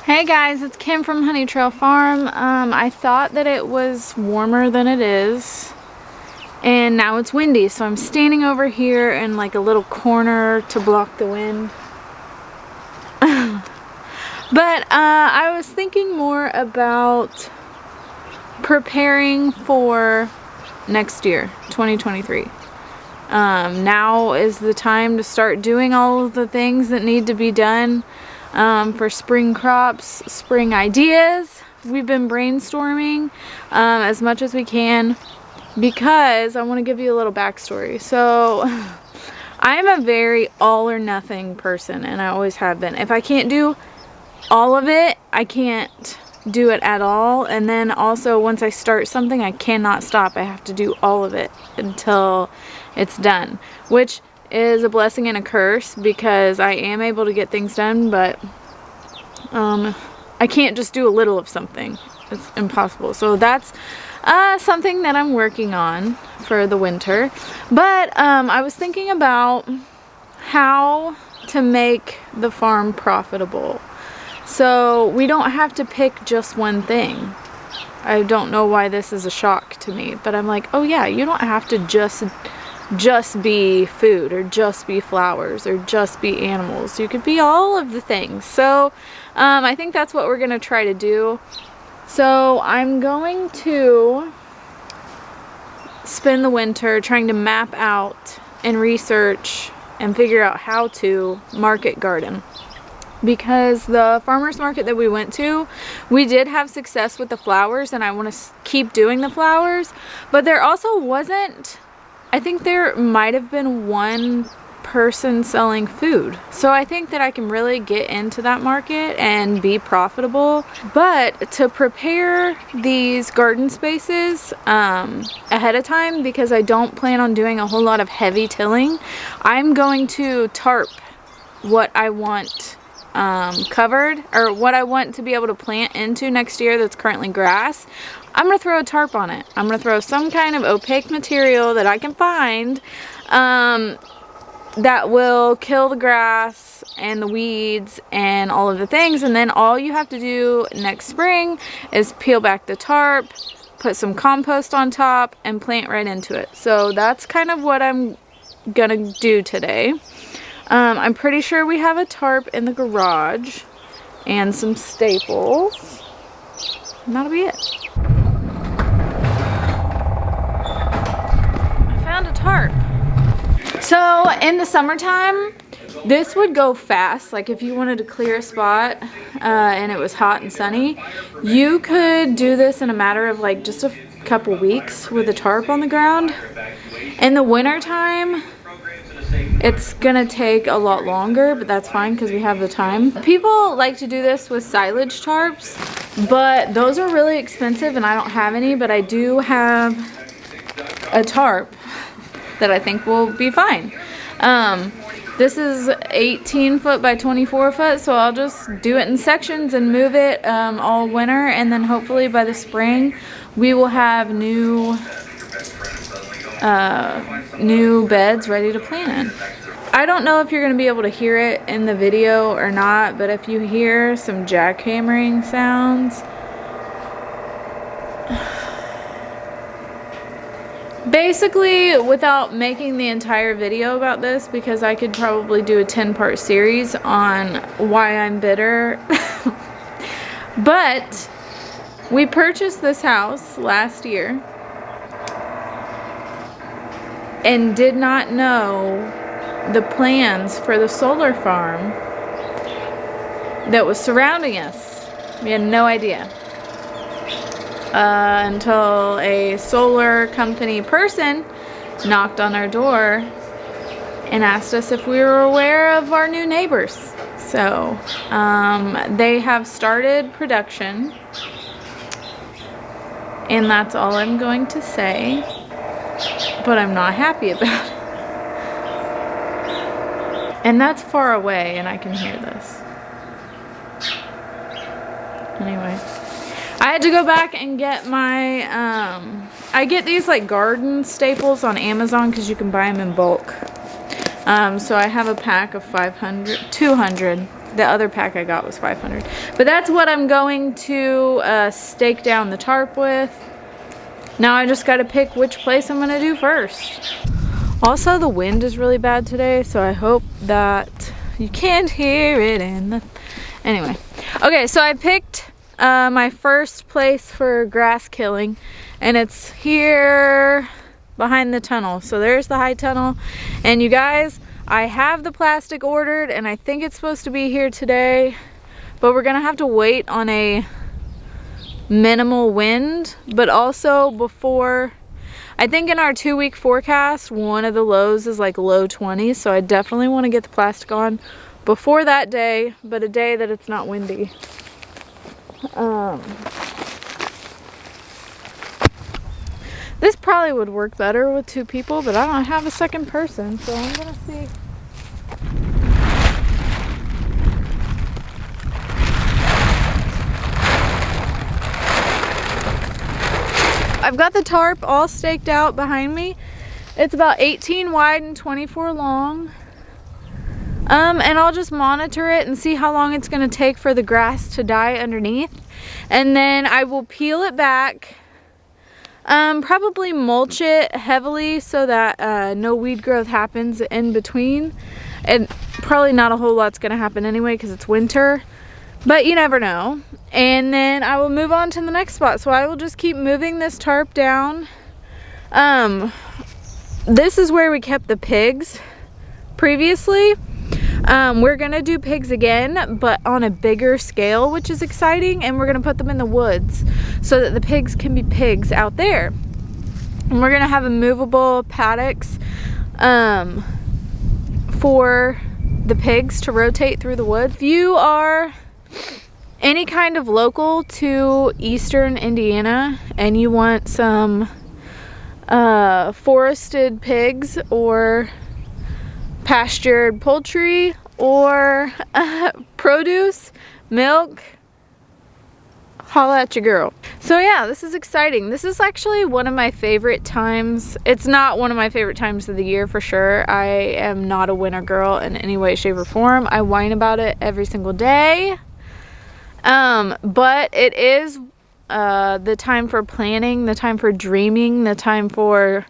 Hey guys, it's Kim from Honey Trail Farm. I thought that it was warmer than it is, and now it's windy, so I'm standing over here in like a little corner to block the wind. But I was thinking more about preparing for next year, 2023. Now is the time to start doing all of the things that need to be done for spring crops, spring ideas. We've been brainstorming as much as we can because I want to give you a little backstory. So I'm a very all or nothing person, and I always have been. If I can't do all of it, I can't do it at all. And then also once I start something, I cannot stop. I have to do all of it until it's done, which is a blessing and a curse because I am able to get things done, but I can't just do a little of something. It's impossible. So that's something that I'm working on for the winter. But I was thinking about how to make the farm profitable, so we don't have to pick just one thing. I don't know why this is a shock to me, but I'm like, oh yeah, you don't have to just be food or just be flowers or just be animals. You could be all of the things. So I think that's what we're gonna try to do. So I'm going to spend the winter trying to map out and research and figure out how to market garden, because the farmers market that we went to, we did have success with the flowers, and I want to keep doing the flowers, but there also wasn't, I think there might have been one person selling food. So I think that I can really get into that market and be profitable. But to prepare these garden spaces ahead of time, because I don't plan on doing a whole lot of heavy tilling, I'm going to tarp what I want covered, or what I want to be able to plant into next year that's currently grass. I'm going to throw a tarp on it. I'm going to throw some kind of opaque material that I can find that will kill the grass and the weeds and all of the things, and then all you have to do next spring is peel back the tarp, put some compost on top, and plant right into it. So that's kind of what I'm gonna do today. I'm pretty sure we have a tarp in the garage and some staples, and that'll be it. I found a tarp. So in the summertime, this would go fast. Like if you wanted to clear a spot and it was hot and sunny, you could do this in a matter of like just a couple weeks with a tarp on the ground. In the winter time, it's gonna take a lot longer, but that's fine because we have the time. People like to do this with silage tarps, but those are really expensive and I don't have any, but I do have a tarp that I think will be fine. This is 18 foot by 24 foot, so I'll just do it in sections and move it all winter, and then hopefully by the spring we will have new beds ready to plant in. I don't know if you're going to be able to hear it in the video or not, but if you hear some jackhammering sounds, basically, without making the entire video about this, because I could probably do a 10-part series on why I'm bitter, but we purchased this house last year and did not know the plans for the solar farm that was surrounding us. We had no idea. Until a solar company person knocked on our door and asked us if we were aware of our new neighbors. So they have started production, and that's all I'm going to say, but I'm not happy about it. And that's far away and I can hear this. Anyway, I had to go back and get my, I get these like garden staples on Amazon because you can buy them in bulk. So I have a pack of 200 The other pack I got was 500. But that's what I'm going to stake down the tarp with. Now I just got to pick which place I'm going to do first. Also, the wind is really bad today, so I hope that you can't hear it in the... Anyway. Okay, so I picked my first place for grass killing, and it's here behind the tunnel. So there's the high tunnel. And you guys, I have the plastic ordered, and I think it's supposed to be here today, but we're going to have to wait on a minimal wind, but also before... I think in our 2-week forecast, one of the lows is like low 20s, so I definitely want to get the plastic on before that day, but a day that it's not windy. This probably would work better with 2 people, but I don't have a second person, so I'm gonna see. I've got the tarp all staked out behind me. It's about 18 wide and 24 long. And I'll just monitor it and see how long it's gonna take for the grass to die underneath. And then I will peel it back, probably mulch it heavily so that no weed growth happens in between. And probably not a whole lot's gonna happen anyway because it's winter, but you never know. And then I will move on to the next spot. So I will just keep moving this tarp down. This is where we kept the pigs previously. We're gonna do pigs again, but on a bigger scale, which is exciting, and we're gonna put them in the woods so that the pigs can be pigs out there. And we're gonna have a movable paddocks for the pigs to rotate through the woods. If you are any kind of local to Eastern Indiana and you want some forested pigs or pastured poultry or produce, milk, holla at your girl. So yeah, this is exciting. This is actually one of my favorite times. It's not one of my favorite times of the year for sure. I am not a winter girl in any way, shape, or form. I whine about it every single day. But it is the time for planning, the time for dreaming, the time for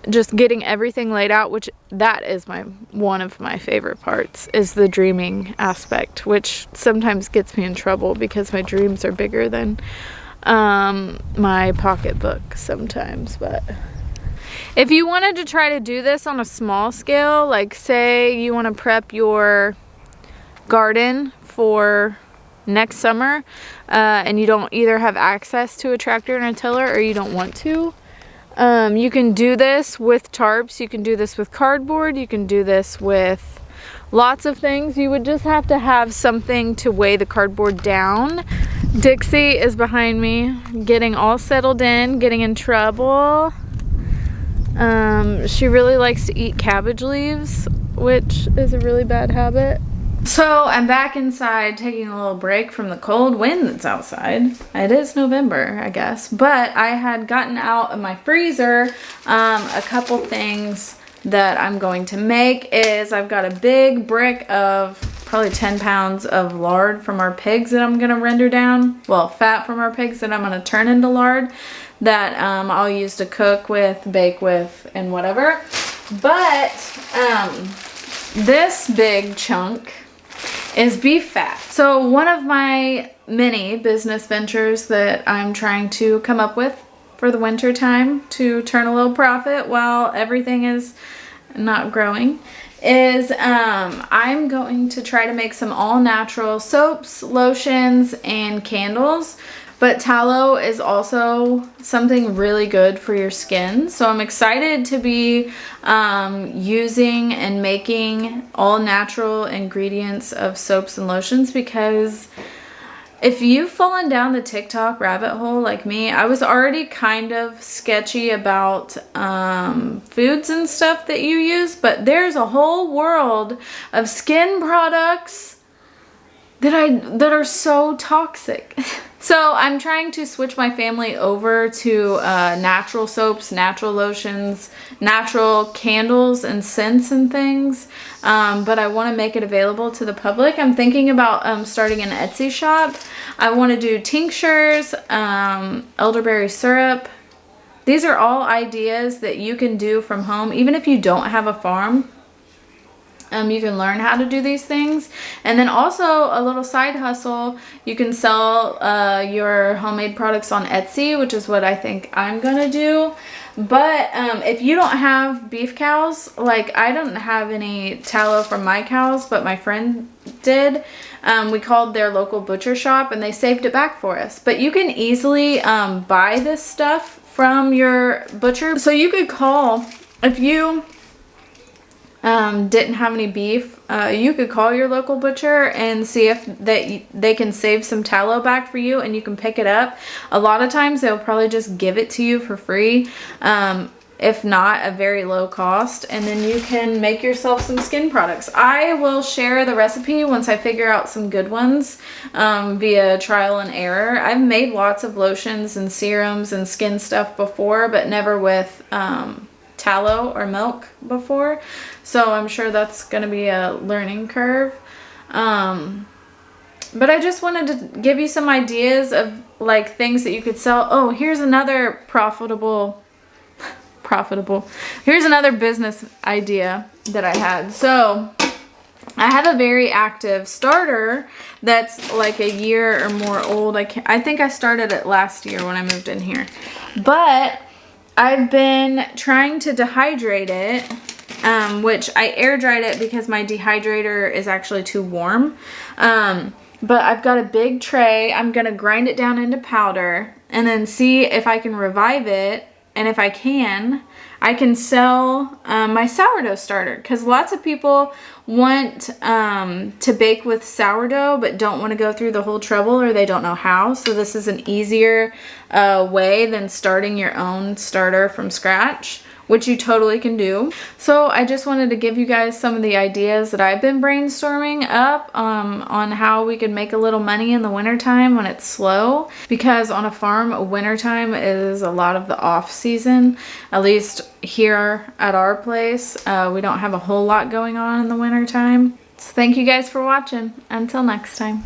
just getting everything laid out, which that is one of my favorite parts, is the dreaming aspect, which sometimes gets me in trouble because my dreams are bigger than my pocketbook sometimes. But if you wanted to try to do this on a small scale, like say you want to prep your garden for next summer and you don't either have access to a tractor and a tiller, or you don't want to, you can do this with tarps, you can do this with cardboard, you can do this with lots of things. You would just have to have something to weigh the cardboard down. Dixie is behind me getting all settled in, getting in trouble. She really likes to eat cabbage leaves, which is a really bad habit. So I'm back inside taking a little break from the cold wind that's outside. It is November, I guess, but I had gotten out of my freezer a couple things that I'm going to make. Is I've got a big brick of probably 10 pounds of lard from our pigs that I'm gonna render down. Well, fat from our pigs that I'm gonna turn into lard that I'll use to cook with, bake with, and whatever. But this big chunk is beef fat. So one of my many business ventures that I'm trying to come up with for the winter time to turn a little profit while everything is not growing is I'm going to try to make some all natural soaps, lotions, and candles. But tallow is also something really good for your skin. So I'm excited to be using and making all natural ingredients of soaps and lotions, because if you've fallen down the TikTok rabbit hole like me, I was already kind of sketchy about foods and stuff that you use, but there's a whole world of skin products that are so toxic. So I'm trying to switch my family over to natural soaps, natural lotions, natural candles and scents and things. But I want to make it available to the public. I'm thinking about starting an Etsy shop. I want to do tinctures, elderberry syrup. These are all ideas that you can do from home, even if you don't have a farm. You can learn how to do these things. And then also a little side hustle, you can sell your homemade products on Etsy, which is what I think I'm gonna do. But if you don't have beef cows, like I don't have any tallow from my cows, but my friend did. We called their local butcher shop and they saved it back for us. But you can easily buy this stuff from your butcher. So you could call, if you didn't have any beef, you could call your local butcher and see if they can save some tallow back for you and you can pick it up. A lot of times they'll probably just give it to you for free, if not a very low cost, and then you can make yourself some skin products. I will share the recipe once I figure out some good ones via trial and error. I've made lots of lotions and serums and skin stuff before, but never with tallow or milk before, so I'm sure that's gonna be a learning curve. But I just wanted to give you some ideas of like things that you could sell. Oh, here's another here's another business idea that I had. So I have a very active starter that's like a year or more old. I think I started it last year when I moved in here, but I've been trying to dehydrate it, which I air dried it because my dehydrator is actually too warm. But I've got a big tray. I'm going to grind it down into powder and then see if I can revive it. And if I can sell my sourdough starter, because lots of people want to bake with sourdough but don't want to go through the whole trouble, or they don't know how. So this is an easier way than starting your own starter from scratch, which you totally can do. So I just wanted to give you guys some of the ideas that I've been brainstorming up on how we could make a little money in the wintertime when it's slow. Because on a farm, wintertime is a lot of the off season. At least here at our place, we don't have a whole lot going on in the wintertime. So thank you guys for watching. Until next time.